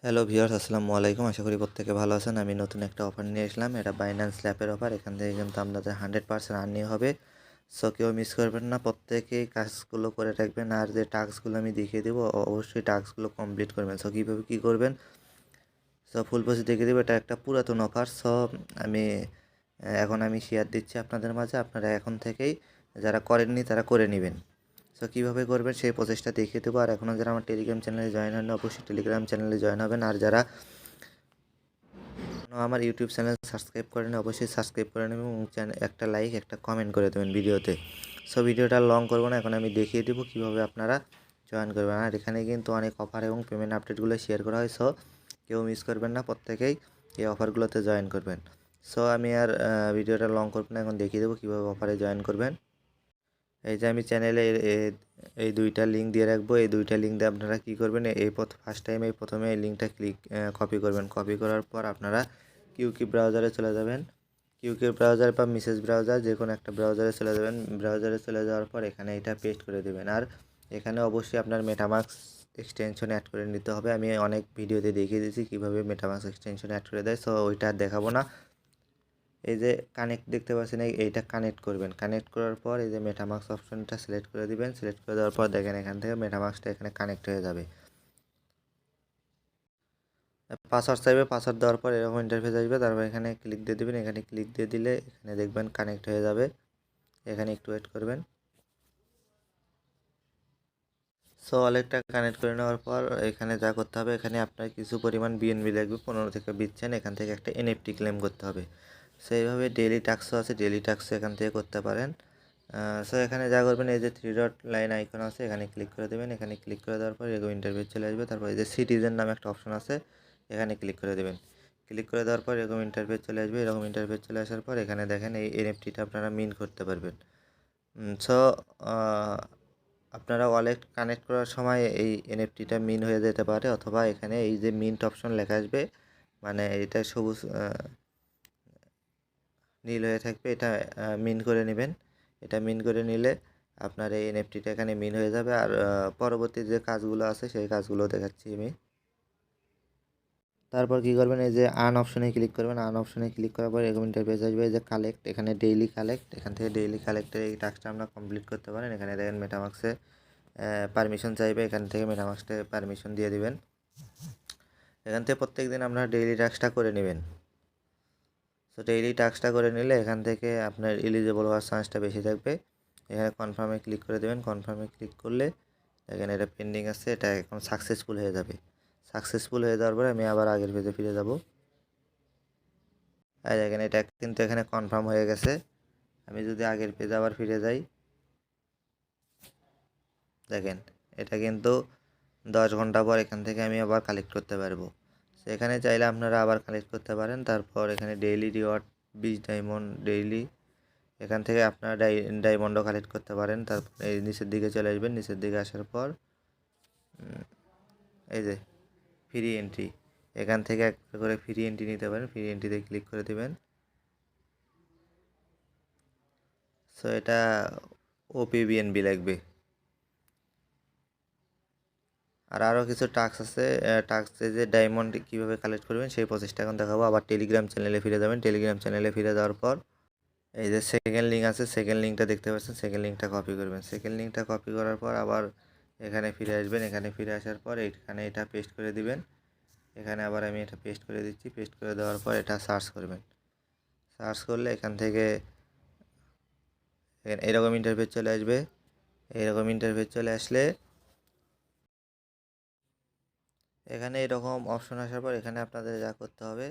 Hello viewers, আসসালামু আলাইকুম। আশা করি প্রত্যেকে ভালো আছেন। আমি নতুন একটা অফার নিয়ে আসলাম। এটা বাইন্যান্স ল্যাপের অফার। এখান থেকে কিন্তু আপনাদের 100% আর্নিং হবে। সো কেউ মিস করবেন না, প্রত্যেকেই কাজগুলো করে রাখবেন। আর যে টাস্কগুলো আমি দেখিয়ে দেবো, অবশ্যই টাস্কগুলো কমপ্লিট করবেন। সো কীভাবে কী করবেন, সো ফুল প্রসেস দেখিয়ে দেবো। এটা একটা পুরাতন অফার। সো আমি এখন শেয়ার দিচ্ছি আপনাদের মাঝে। আপনারা এখন থেকেই যারা করেননি তারা করে নেবেন। সো কীভাবে করবেন সেই প্রসেসটা দেখিয়ে দেবো। আর এখনও যারা আমার টেলিগ্রাম চ্যানেলে জয়েন হন, অবশ্যই টেলিগ্রাম চ্যানেলে জয়েন হবেন। আর যারা আমার ইউটিউব চ্যানেল সাবস্ক্রাইব করেন, অবশ্যই সাবস্ক্রাইব করে নেবেন এবং একটা লাইক একটা কমেন্ট করে দেবেন ভিডিওতে। সো ভিডিওটা লং করবো না, এখন আমি দেখিয়ে দেবো কীভাবে আপনারা জয়েন করবেন। আর এখানে কিন্তু অনেক অফার এবং পেমেন্ট আপডেটগুলো শেয়ার করা হয়। সো কেউ মিস করবেন না, প্রত্যেকেই এই অফারগুলোতে জয়েন করবেন। সো আমি আর ভিডিওটা লং করবো না, এখন দেখিয়ে দেবো কীভাবে অফারে জয়েন করবেন। এই যে আমি চ্যানেলে এই দুইটা লিঙ্ক দিয়ে রাখবো। এই দুইটা লিঙ্ক দিয়ে আপনারা কী করবেন, ফার্স্ট টাইম প্রথমে এই লিঙ্কটা কপি করবেন। কপি করার পর আপনারা কিউকি ব্রাউজারে চলে যাবেন। কিউকি ব্রাউজার বা মিসেস ব্রাউজার, যে কোনো একটা ব্রাউজারে চলে যাবেন। ব্রাউজারে চলে যাওয়ার পর এখানে এটা পেস্ট করে দেবেন। আর এখানে অবশ্যই আপনার মেটামাস্ক এক্সটেনশন অ্যাড করে নিতে হবে। আমি অনেক ভিডিওতে দেখিয়ে দিয়েছি কীভাবে মেটামাস্ক এক্সটেনশন অ্যাড করে দেয়। সো ওইটা আর দেখাবো না। এই যে কানেক্ট দেখতে পাচ্ছেন, এইটা কানেক্ট করবেন। কানেক্ট করার পর এই যে মেটামাস্ক অপশনটা সিলেক্ট করে দিবেন। সিলেক্ট করে দেওয়ার পর দেখেন এখান থেকে মেটামাস্কটা এখানে কানেক্ট হয়ে যাবে। পাসওয়ার্ড চাইবে, পাসওয়ার্ড দেওয়ার পর এরকম ইন্টারফেস আসবে। তারপর এখানে ক্লিক দিয়ে দেবেন। এখানে ক্লিক দিয়ে দিলে এখানে দেখবেন কানেক্ট হয়ে যাবে। এখানে একটু ওয়েট করবেন। সো ওয়ালেটটা কানেক্ট করে নেওয়ার পর এখানে যা করতে হবে, এখানে আপনার কিছু পরিমাণ বিএনবি লাগবে, 15 থেকে 20 চেন। এখান থেকে একটা এনএফটি ক্লেম করতে হবে। সো এইভাবে ডেইলি টাস্কও আছে, ডেইলি টাস্ক এখান থেকে করতে পারেন। সো এখানে যা করবেন, এই যে 3 ডট লাইন আইকন আছে, এখানে ক্লিক করে দেবেন। এখানে ক্লিক করে দেওয়ার পর এরকম ইন্টারভিউ চলে আসবে। তারপর এই যে সিটিজেন নামে একটা অপশন আছে, এখানে ক্লিক করে দেবেন। ক্লিক করে দেওয়ার পর এরকম ইন্টারভিউ চলে আসবে। এরকম ইন্টারভিউ চলে আসার পর এখানে দেখেন এই এনএফটিটা আপনারা মিন করতে পারবেন। সো আপনারা ওয়ালেট কানেক্ট করার সময় এই এনএফটিটা মিন হয়ে যেতে পারে, অথবা এখানে এই যে মিন্ট অপশন লেখা আসবে, মানে এটা সবুজ নীল হয়ে থাকবে, এটা মিন করে নেবেন। এটা মিন করে নিলে আপনার এই এনএফটিটা এখানে মিন হয়ে যাবে। আর পরবর্তী যে কাজগুলো আছে সেই কাজগুলো দেখাচ্ছি আমি। তারপর কী করবেন, এই যে আর্ন অপশনে ক্লিক করবেন। আর্ন অপশনে ক্লিক করার পর এরকম ইন্টারফেস আসবে। এই যে কালেক্ট, এখানে ডেইলি কালেক্ট, এখান থেকে ডেইলি কালেক্টের এই টাস্কটা আমরা কমপ্লিট করতে পারেন। এখানে দেখেন মেটামাক্সে পারমিশন চাইবে, এখান থেকে মেটামাক্সে পারমিশন দিয়ে দিবেন। এখান থেকে প্রত্যেক দিন আপনারা ডেইলি টাস্কটা করে নেবেন। সো ডেইলি টাস্কটা করে নিলে এখান থেকে আপনার এলিজিবল হওয়ার চান্সটা বেশি থাকবে। এখানে কনফার্মে ক্লিক করে দেবেন। কনফার্মে ক্লিক করলে দেখেন এটা পেন্ডিং আছে, এটা এখন সাকসেসফুল হয়ে যাবে। সাকসেসফুল হয়ে যাওয়ার পরে আমি আবার আগের পেজে ফিরে যাব। আর দেখেন এটা কিন্তু এখানে কনফার্ম হয়ে গেছে। আমি যদি আগের পেজে আবার ফিরে যাই, দেখেন এটা কিন্তু 10 ঘন্টা পর এখান থেকে আমি আবার কালেক্ট করতে পারবো। সেখানে চাইলে আপনারা আবার কালেক্ট করতে পারেন। তারপর এখানে ডেইলি রিওয়ার্ড 20 ডায়মন্ড ডেইলি, এখান থেকে আপনারা ডায়মন্ডও কালেক্ট করতে পারেন। তারপর এই নিচের দিকে চলে আসবেন। নিচের দিকে আসার পর এই যে ফ্রি এন্ট্রি, এখান থেকে একটা করে ফ্রি এন্ট্রি নিতে পারেন। ফ্রি এন্ট্রিতে ক্লিক করে দেবেন। সো এটা ওপিবিএনবি লাগবে। আর আরও কিছু টাস্ক আছে। টাস্কে যে ডায়মন্ড কীভাবে কালেক্ট করবেন সেই প্রসেসটা এখন দেখাবো। আবার টেলিগ্রাম চ্যানেলে ফিরে যাবেন। টেলিগ্রাম চ্যানেলে ফিরে যাওয়ার পর এই যে সেকেন্ড লিঙ্ক আছে, সেকেন্ড লিঙ্কটা দেখতে পাচ্ছেন, সেকেন্ড লিঙ্কটা কপি করবেন। সেকেন্ড লিঙ্কটা কপি করার পর আবার এখানে ফিরে আসবেন। এখানে ফিরে আসার পর এখানে এটা পেস্ট করে দিবেন। এখানে আবার আমি এটা পেস্ট করে দিচ্ছি। পেস্ট করে দেওয়ার পর এটা সার্চ করবেন। সার্চ করলে এখান থেকে এরকম ইন্টারফেস চলে আসবে। এরকম ইন্টারফেস চলে আসলে এখানে এরকম অপশন আসার পর এখানে আপনাদের যা করতে হবে,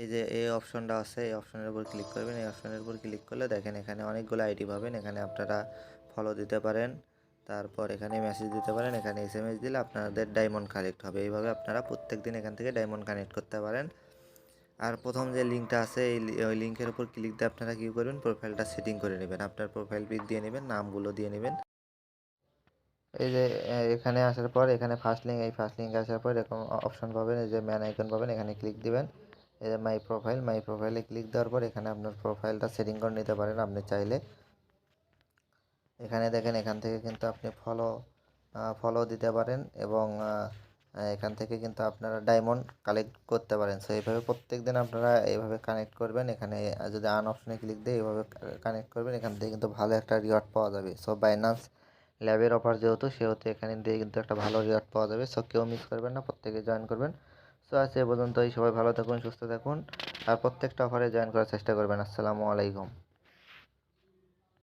এই যে এই অপশনটা আছে, এই অপশনের উপর ক্লিক করবেন। এই অপশনের উপর ক্লিক করলে দেখেন এখানে অনেকগুলো আইডি পাবেন। এখানে আপনারা ফলো দিতে পারেন, তারপর এখানে মেসেজ দিতে পারেন। এখানে এসএমএস দিলে আপনাদের ডায়মন্ড কালেক্ট হবে। এইভাবে আপনারা প্রত্যেক দিন এখান থেকে ডায়মন্ড কানেক্ট করতে পারেন। আর প্রথম যে লিঙ্কটা আছে ওই লিঙ্কের উপর ক্লিক দিয়ে আপনারা কী করবেন, প্রোফাইলটা সেটিং করে নেবেন। আপনার প্রোফাইল পিক দিয়ে নেবেন, নামগুলো দিয়ে নেবেন। এই যে এখানে আসার পর এখানে ফার্স্ট লিঙ্ক, এই ফার্স্ট লিঙ্কে আসার পর এরকম অপশন পাবেন, এই যে ম্যান আইকন পাবেন, এখানে ক্লিক দিবেন। এই যে মাই প্রোফাইলে ক্লিক দেওয়ার পর এখানে আপনার প্রোফাইলটা সেটিং করে নিতে পারেন আপনি চাইলে। এখানে দেখেন এখান থেকে কিন্তু আপনি ফলো ফলো দিতে পারেন এবং এখান থেকে কিন্তু আপনারা ডায়মন্ড কালেক্ট করতে পারেন। সো এইভাবে প্রত্যেক দিন আপনারা এইভাবে কানেক্ট করবেন। এখানে যদি আর্ন অপশনে ক্লিক দিয়ে এইভাবে কানেক্ট করবেন, এখান থেকে কিন্তু ভালো একটা রিওয়ার্ড পাওয়া যাবে। সো বাইন্যান্স ল্যাবের অফার সেহেতু এখানে দিয়ে কিন্তু একটা ভালো রিওয়ার্ড পাওয়া যাবে। সো কেউ মিস করবেন না, প্রত্যেকে জয়েন করবেন। সো আজ এ পর্যন্তই, সবাই ভালো থাকুন, সুস্থ থাকুন আর প্রত্যেকটা অফারে জয়েন করার চেষ্টা করবেন। আসসালামু আলাইকুম।